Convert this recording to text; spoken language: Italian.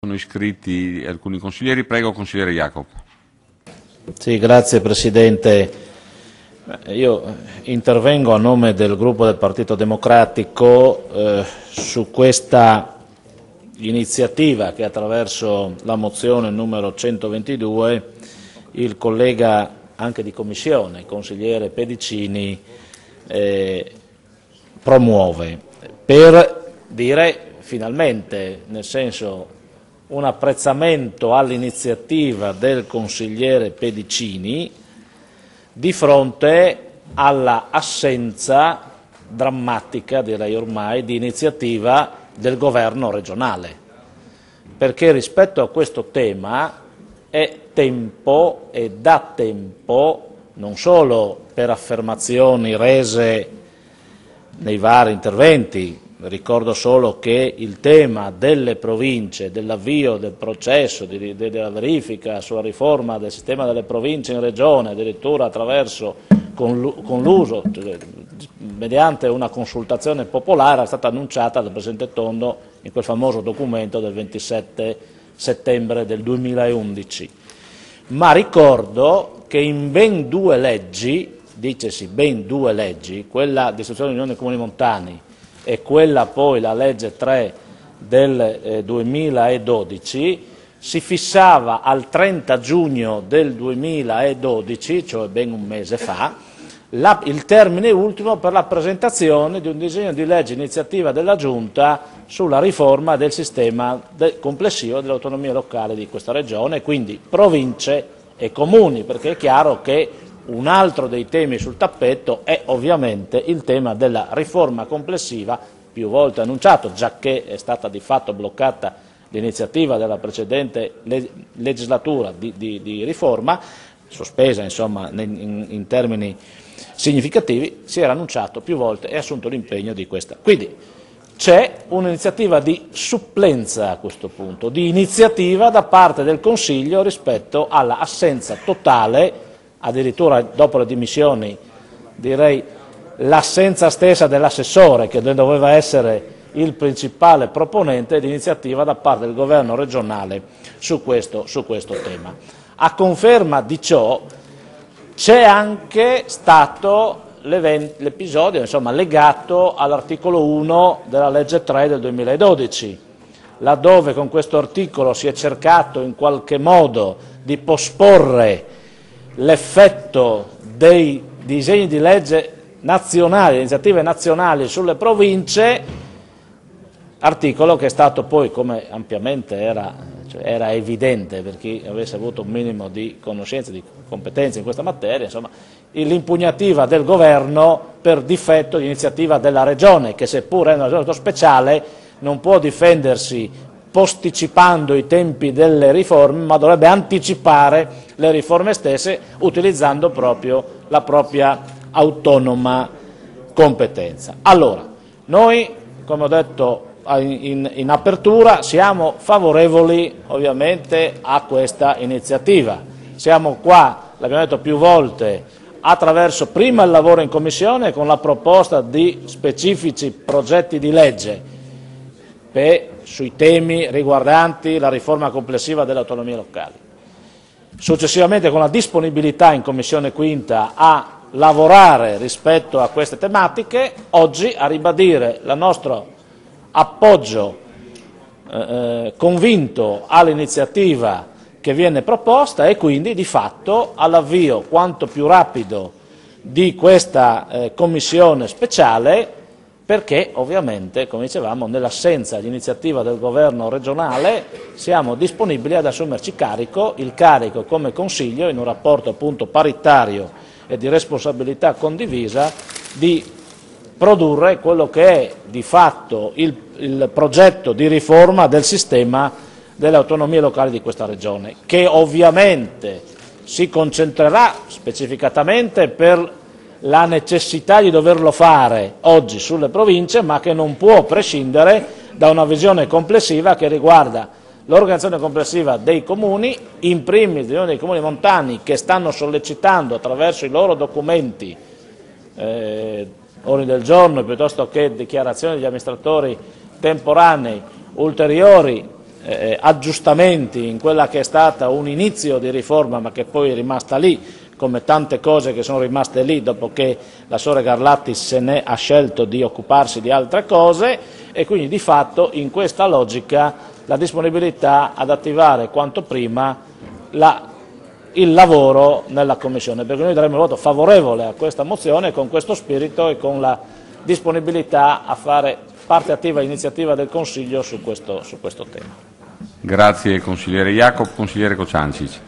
sono iscritti alcuni consiglieri. Prego, consigliere Jacopo. Sì, grazie Presidente. Io intervengo a nome del gruppo del Partito Democratico su questa iniziativa che attraverso la mozione numero 122 il collega anche di Commissione, consigliere Pedicini, promuove per dire finalmente, nel senso, un apprezzamento all'iniziativa del consigliere Pedicini di fronte alla assenza drammatica, direi ormai, di iniziativa del governo regionale, perché rispetto a questo tema è tempo e da tempo, non solo per affermazioni rese nei vari interventi. Ricordo solo che il tema delle province, dell'avvio del processo della verifica sulla riforma del sistema delle province in regione, addirittura attraverso con l'uso, mediante una consultazione popolare, è stata annunciata dal Presidente Tondo in quel famoso documento del 27 settembre del 2011. Ma ricordo che in ben due leggi, dicesi ben due leggi, quella di istituzione dell'Unione dei Comuni Montani e quella poi, la legge 3 del 2012, si fissava al 30 giugno del 2012, cioè ben un mese fa, il termine ultimo per la presentazione di un disegno di legge iniziativa della Giunta sulla riforma del sistema complessivo delle autonomie locali di questa regione, quindi province e comuni, perché è chiaro che un altro dei temi sul tappeto è ovviamente il tema della riforma complessiva, più volte annunciato, giacché è stata di fatto bloccata l'iniziativa della precedente legislatura di riforma, sospesa insomma in termini significativi, si era annunciato più volte e assunto l'impegno di questa. Quindi c'è un'iniziativa di supplenza a questo punto, di iniziativa da parte del Consiglio rispetto all'assenza totale, addirittura dopo le dimissioni direi l'assenza stessa dell'assessore che doveva essere il principale proponente di iniziativa da parte del governo regionale su questo tema. A conferma di ciò c'è anche stato l'episodio legato all'articolo 1 della legge 3 del 2012, laddove con questo articolo si è cercato in qualche modo di posporre l'effetto dei disegni di legge nazionali, iniziative nazionali sulle province, articolo che è stato poi, come ampiamente era evidente per chi avesse avuto un minimo di conoscenza, di competenze in questa materia, insomma, l'impugnativa del governo per difetto di iniziativa della regione, che seppur è una regione speciale non può difendersi posticipando i tempi delle riforme, ma dovrebbe anticipare le riforme stesse utilizzando proprio la propria autonoma competenza. Allora, noi, come ho detto in apertura, siamo favorevoli ovviamente a questa iniziativa. Siamo qua, l'abbiamo detto più volte, attraverso prima il lavoro in Commissione con la proposta di specifici progetti di legge sui temi riguardanti la riforma complessiva delle autonomie locali. Successivamente con la disponibilità in Commissione Quinta a lavorare rispetto a queste tematiche, oggi a ribadire il nostro appoggio convinto all'iniziativa che viene proposta e quindi di fatto all'avvio quanto più rapido di questa commissione speciale, perché ovviamente, come dicevamo, nell'assenza di iniziativa del governo regionale siamo disponibili ad assumerci il carico come Consiglio, in un rapporto appunto paritario e di responsabilità condivisa, di produrre quello che è di fatto il progetto di riforma del sistema delle autonomie locali di questa regione, che ovviamente si concentrerà specificatamente per la necessità di doverlo fare oggi sulle province, ma che non può prescindere da una visione complessiva che riguarda l'organizzazione complessiva dei comuni, in primis dell'Unione dei Comuni Montani, che stanno sollecitando attraverso i loro documenti, ordini del giorno piuttosto che dichiarazioni degli amministratori temporanei, ulteriori aggiustamenti in quella che è stata un inizio di riforma ma che poi è rimasta lì, come tante cose che sono rimaste lì dopo che la Sora Garlatti ha scelto di occuparsi di altre cose, e quindi di fatto in questa logica la disponibilità ad attivare quanto prima il lavoro nella Commissione, perché noi daremo un voto favorevole a questa mozione con questo spirito e con la disponibilità a fare parte attiva e iniziativa del Consiglio su questo tema. Grazie consigliere Jacob. Consigliere Kociancic.